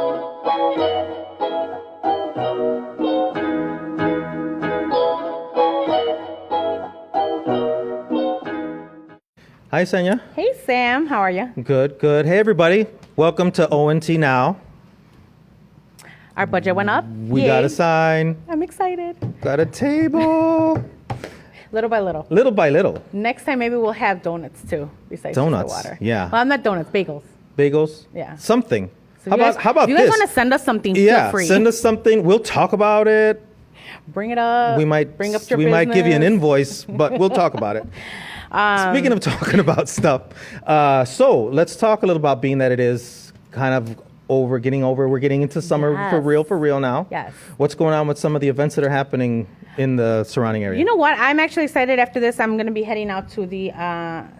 Hi, Senya. Hey, Sam. How are you? Good, good. Hey, everybody. Welcome to ONT Now. Our budget went up. We Yay. got a sign. I'm excited. Got a table. Little by little. Little by little. Next time, maybe we'll have donuts too, besides Donuts, just the water. yeah. Well, not donuts, bagels. Bagels. Yeah. Something. So How about if you this? guys want to send us something, Yeah, feel free. send us something. We'll talk about it. Bring it up. We might bring up your we business. might give you an invoice, but we'll talk about it. Speaking of talking about stuff, so let's talk a little about being that it is kind of we're getting into summer Yes. for real now. Yes. What's going on with some of the events that are happening in the surrounding area? You know what? I'm actually excited. After this, I'm going to be heading out to the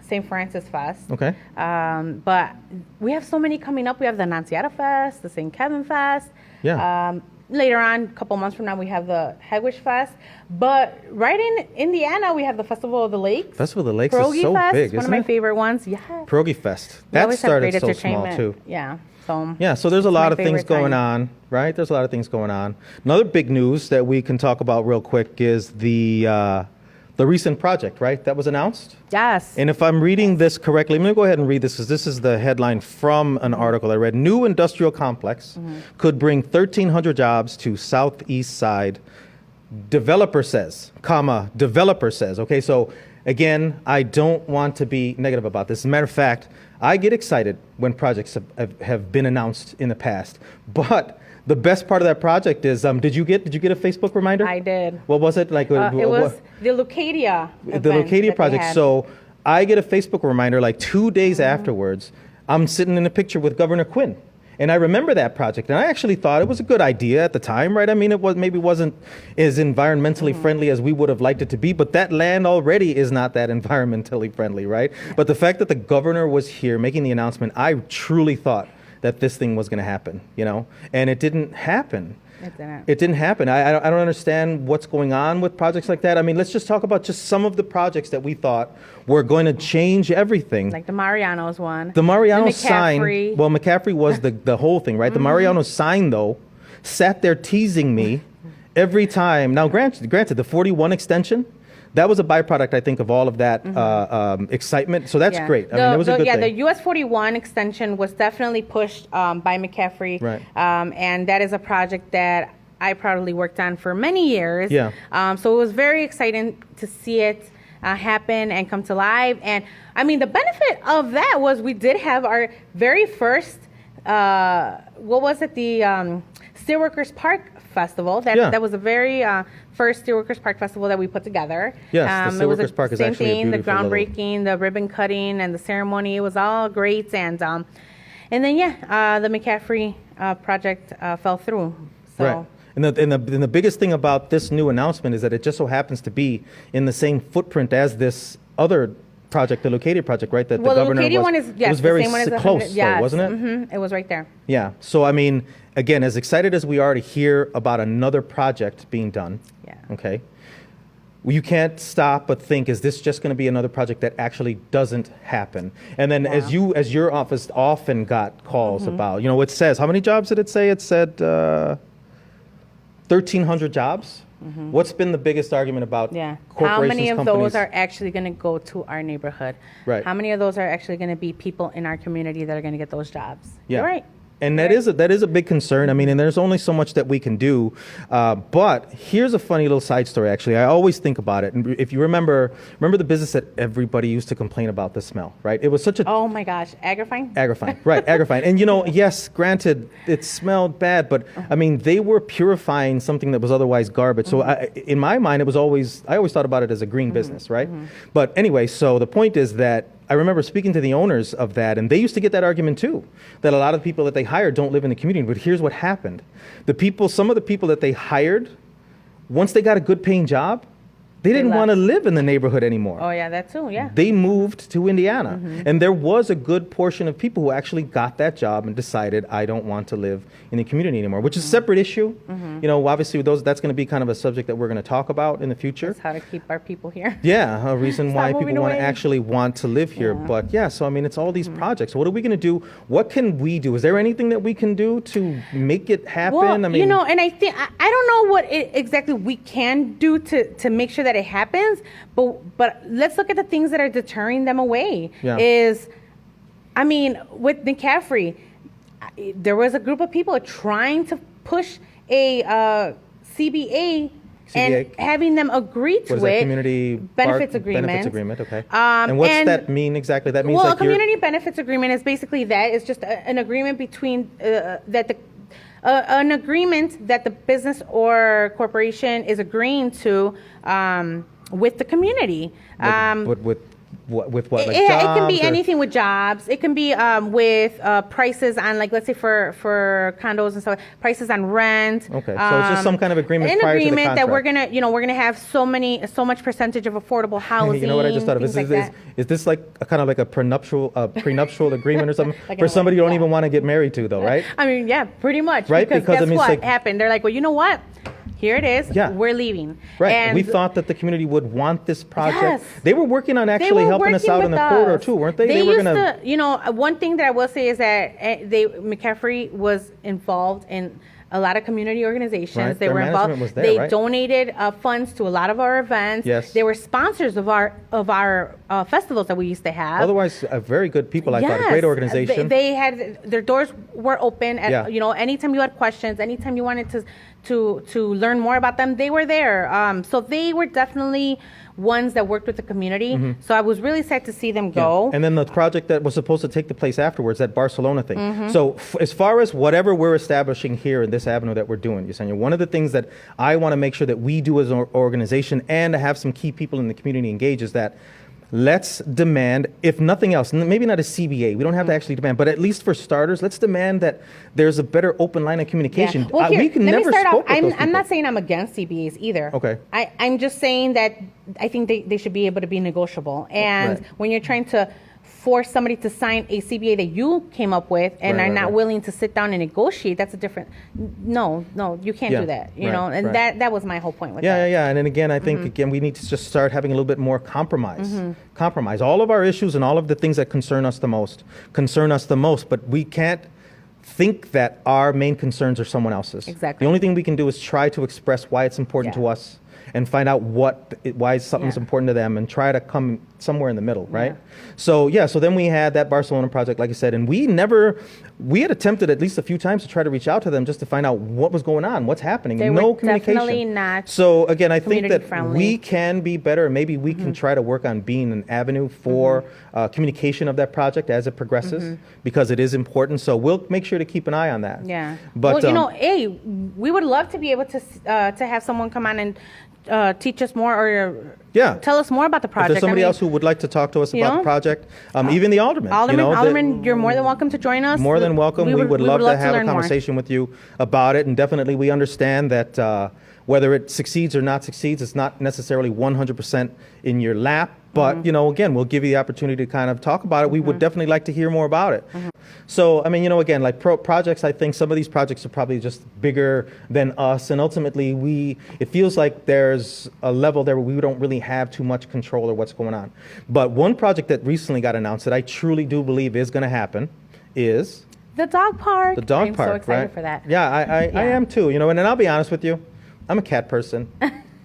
St. Francis Fest. Okay. But we have so many coming up. We have the Annunciata Fest, the St. Kevin Fest. Yeah. Later on, a couple months from now, we have the Hagwitch Fest. But right in Indiana, we have the Festival of the Lakes. Festival of the Lakes Pierogi is so Fest, big, one isn't of my it? favorite ones. Yeah. Pierogi Fest. We That always have started great so small entertainment. too. Yeah. So Yeah, so there's a it's lot my of things favorite going time. on, right? There's a lot of things going on. Another big news that we can talk about real quick is the recent project, right? That was announced. Yes. And if I'm reading this correctly, let me go ahead and read this because this is the headline from an article I read. New industrial complex could bring 1,300 jobs to Southeast Side. Developer says, developer says. Okay, so again, I don't want to be negative about this. As a matter of fact, I get excited when projects have been announced in the past. But the best part of that project is, did you get a Facebook reminder? I did. What was it like? It was the Lucadia event The that Lucadia they project. had. So I get a Facebook reminder like 2 days afterwards. I'm sitting in a picture with Governor Quinn. And I remember that project, and I actually thought it was a good idea at the time, right? I mean, it wasn't as environmentally friendly as we would have liked it to be, but that land already is not that environmentally friendly, right? But the fact that the governor was here making the announcement, I truly thought that this thing was going to happen, you know? And it didn't happen. It didn't happen. I don't understand what's going on with projects like that. I mean, let's just talk about just some of the projects that we thought were going to change everything. Like the Mariano's one. The Mariano's the sign. McCaffrey. Well, McCaffrey was the whole thing, right? The Mariano's sign, though, sat there teasing me every time. Now, granted, the 41 extension, that was a byproduct, I think, of all of that excitement. So that's great. I mean, it was a good thing. The US 41 extension was definitely pushed by McCaffrey. Right. And that is a project that I proudly worked on for many years. Yeah. So it was very exciting to see it happen and come to life. And I mean, the benefit of that was we did have our very first, what was it? The Steelworkers Park Festival. That was the very first Steelworkers Park Festival that we put together. Yes, the Steelworkers Park is actually a same thing, the beautiful groundbreaking, the ribbon cutting, and the ceremony. It was all great. And then, the McCaffrey project fell through. So. Right. And the biggest thing about this new announcement is that it just so happens to be in the same footprint as this other project, the Lucadia project, right? That Well, the the governor Lucadia was, one is, yes, it was very the same one as the close, 100, yes. though, wasn't it? Mm-hmm. It was right there. Yeah. So, I mean, again, as excited as we are to hear about another project being done, Yeah. okay, you can't stop but think, is this just going to be another project that actually doesn't happen? And then as your office often got calls about, you know, it says, how many jobs did it say? It said 1,300 jobs. What's been the biggest argument about corporations, How many of companies? those are actually going to go to our neighborhood? Right. How many of those are actually going to be people in our community that are going to get those jobs? Yeah. You're right. And that is a big concern. I mean, and there's only so much that we can do. But here's a funny little side story, actually. I always think about it. And if you remember the business that everybody used to complain about the smell, right? It was such a... Oh, my gosh. Agrifying? Agrifying, right, agrifying. And, you know, yes, granted, it smelled bad, but, I mean, they were purifying something that was otherwise garbage. So, in my mind, I always thought about it as a green business, right? But anyway, so the point is that I remember speaking to the owners of that, and they used to get that argument too, that a lot of people that they hired don't live in the community. But here's what happened. Some of the people that they hired, once they got a good paying job, They didn't left. want to live in the neighborhood anymore. Oh yeah, that too. Yeah. They moved to Indiana. And there was a good portion of people who actually got that job and decided, I don't want to live in the community anymore, which is a separate issue. You know, obviously that's going to be kind of a subject that we're going to talk about in the future. That's how to keep our people here. Yeah, a reason Stop why moving people want to away. actually want to live here. But yeah, so I mean, it's all these projects. What are we going to do? What can we do? Is there anything that we can do to make it happen? Well, I mean, you know, and I think I don't know what exactly we can do to make sure that it happens, but let's look at the things that are deterring them away. Yeah. I mean, with McCaffrey, there was a group of people trying to push a CBA. And having them agree to what is that, community benefits agreement. Benefits agreement, okay. And what's that mean exactly? That means like a community benefits agreement is basically that. It's just an agreement between an agreement that the business or corporation is agreeing to with the community. With what? Like It jobs can be or? anything with jobs. It can be with prices on, like, let's say for condos and stuff, prices on rent. Okay, so it's just some kind of agreement An prior to the agreement that contract. we're gonna have so much percentage of affordable housing. You know what I just thought of? things Is, like that. is this like a kind of like a prenuptial agreement or something Like for a somebody you don't yeah. even want to get married to, though, right? I mean, yeah, pretty much. Right, Because because, I guess mean, it's what like- happened? They're like, well, you know what? Here it is. Yeah. We're leaving. Right. And We thought that the community would want this project. Yes. They were working on they actually were helping us working out in with the corridor us. too, weren't they? They were used gonna. to, one thing that I will say is that McCaffrey was involved in a lot of community organizations. Right. They Their were involved. management was there, they right? donated funds to a lot of our events. Yes. They were sponsors of our festivals that we used to have. Otherwise, very good people. I thought a great Yes. organization. They had their doors were open. At, Yeah. anytime you had questions, anytime you wanted to learn more about them, they were there. So they were definitely ones that worked with the community. So I was really sad to see them go. And then the project that was supposed to take the place afterwards, that Barcelona thing. So as far as whatever we're establishing here in this avenue that we're doing, Yesenia, one of the things that I want to make sure that we do as an organization and to have some key people in the community engage is that let's demand, if nothing else, maybe not a CBA, we don't have to actually demand, but at least for starters, let's demand that there's a better open line of communication. Yeah. Well, here, we can let never me start off. spoke with those I'm not people. saying I'm against CBAs either. Okay. I'm just saying that I think they should be able to be negotiable. And Right. when you're trying to force somebody to sign a CBA that you came up with and Right, are right, not right. willing to sit down and negotiate, that's a different. No, you can't Yeah. do that. You Right, know, and right. that was my whole point with Yeah, that. yeah, yeah. And then again, I think, again, we need to just start having a little bit more compromise. Compromise. All of our issues and all of the things that concern us the most, but we can't think that our main concerns are someone else's. Exactly. The only thing we can do is try to express why it's important Yeah. to us and find out why something's Yeah. important to them and try to come somewhere in the middle, right? Yeah. So then we had that Barcelona project, like I said, and we had attempted at least a few times to try to reach out to them just to find out what was going on, what's happening. They No were communication. definitely not So again, I think community that friendly. we can be better. Maybe we can try to work on being an avenue for communication of that project as it progresses because it is important. So we'll make sure to keep an eye on that. Yeah. But well, we would love to be able to have someone come on and teach us more or Yeah. tell us more about the if project. there's somebody I mean, else who would like to talk to us you about know, the project, even the alderman. Alderman, you're more than welcome to join us. More than welcome. We would love to have a learn more. conversation with you about it. And definitely we understand that whether it succeeds or not succeeds, it's not necessarily 100% in your lap. But, again, we'll give you the opportunity to kind of talk about it. We would definitely like to hear more about it. So, I mean, again, like projects, I think some of these projects are probably just bigger than us. And ultimately, it feels like there's a level there where we don't really have too much control of what's going on. But one project that recently got announced that I truly do believe is going to happen is The dog park. the dog I'm park, so excited right? for that. Yeah, I Yeah. am too. And I'll be honest with you, I'm a cat person.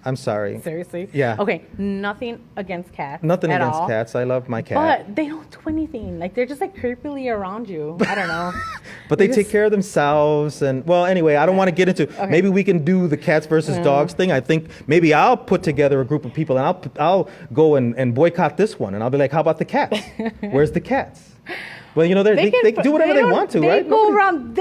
I'm sorry. Seriously? Yeah. Okay, nothing against cats. Nothing at against all. cats. I love my cat. But they don't do anything. Like, they're just like creepily around you. I don't know. But they take care of themselves. And well, anyway, I don't want to get into. Maybe we can do the cats versus dogs thing. I think maybe I'll put together a group of people and I'll go and boycott this one. And I'll be like, how about the cats? Where's the cats? Well, they can do whatever they want to, right? They go around.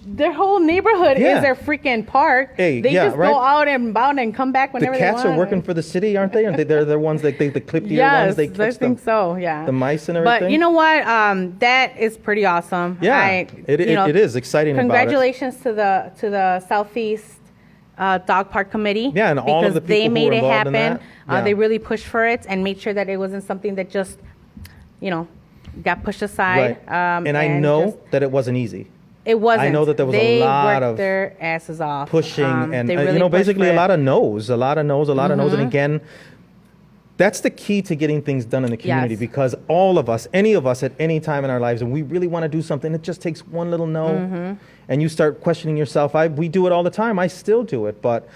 Their whole neighborhood Yeah. is their freaking park. Hey, they yeah, just right. go out and about and come back The whenever they want. cats are working for the city, aren't they? They're the ones that the clip ear Yes, ones. They I catch think them. so. Yeah. The mice and everything. But you know what? That is pretty awesome. Yeah, it is exciting. Congratulations to the Southeast dog park committee. Yeah, and all of the people they who made were it involved in happen. that. Yeah. They really pushed for it and made sure that it wasn't something that just, got pushed aside. Right. And I know just- that it wasn't easy. it wasn't. I know that there was they a lot worked of their asses off, pushing and they really pushed basically for a lot it. of no's, a lot of no's. And again, that's the key to getting things done in the community, Yes. because all of us, any of us at any time in our lives, and we really want to do something, it just takes one little no, and you start questioning yourself. We do it all the time. I still do it. But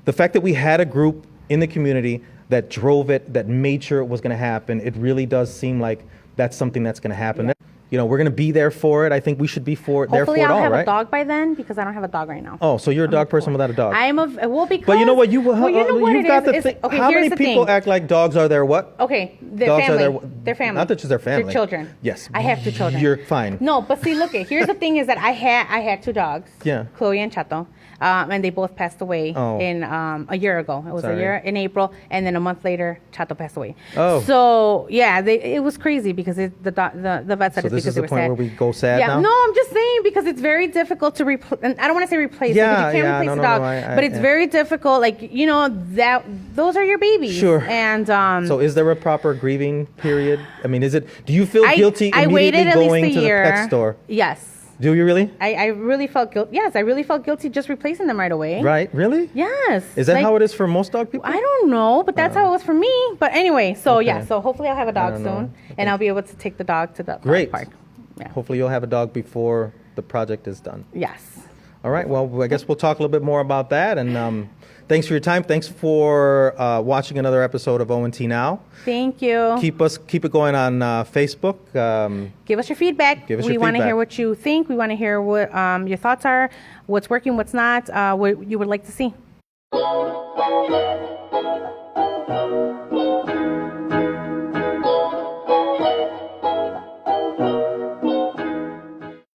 the fact that we had a group in the community that drove it, that made sure it was going to happen, it really does seem like that's something that's going to happen. We're going to be there for it. I think we should be there for Hopefully, it I'll all, have right? a dog by then because I don't have a dog right now. Oh, so you're a dog person without a dog. I am because. But you know what? You know what you've it got is? the It's- thing. okay, How here's many the people thing. act like dogs are their what? Okay, their Dogs are family. their Their family. Not that just their family. Their children. Yes. I have 2 children. You're fine. No, but see, look, here's the thing: is that I had 2 dogs. Yeah. Chloe and Chato, and they both passed away in a year ago. It was Sorry. a year in April, and then a month later, Chato passed away. Oh. So yeah, it was crazy because the vet said So it's this because is they the were point sad. where we go sad Yeah. now? No, I'm just saying because it's very difficult to replace. I don't want to say replace. Yeah, because you can't yeah, replace no, a dog, no, I- but it's yeah. very difficult. Like that those are your babies. Sure. And So is there a proper grieving period? I mean, do you feel guilty I waited immediately at going least a to the year. pet store? Yes. Do you really? I really felt guilty. Yes, I really felt guilty just replacing them right away. Right? Really? Yes. Is that how it is for most dog people? I don't know, but that's how it was for me. But anyway, so Okay. yeah, so hopefully I'll have a dog don't know. soon, and I'll be able to take the dog to the dog Great. park. Yeah. Hopefully you'll have a dog before the project is done. Yes. All right. Well, I guess we'll talk a little bit more about that. And thanks for your time. Thanks for watching another episode of ONT Now. Thank you. Keep it going on Facebook. Give us your feedback. Give us we your want to feedback. hear what you think. We want to hear what your thoughts are, what's working, what's not, what you would like to see.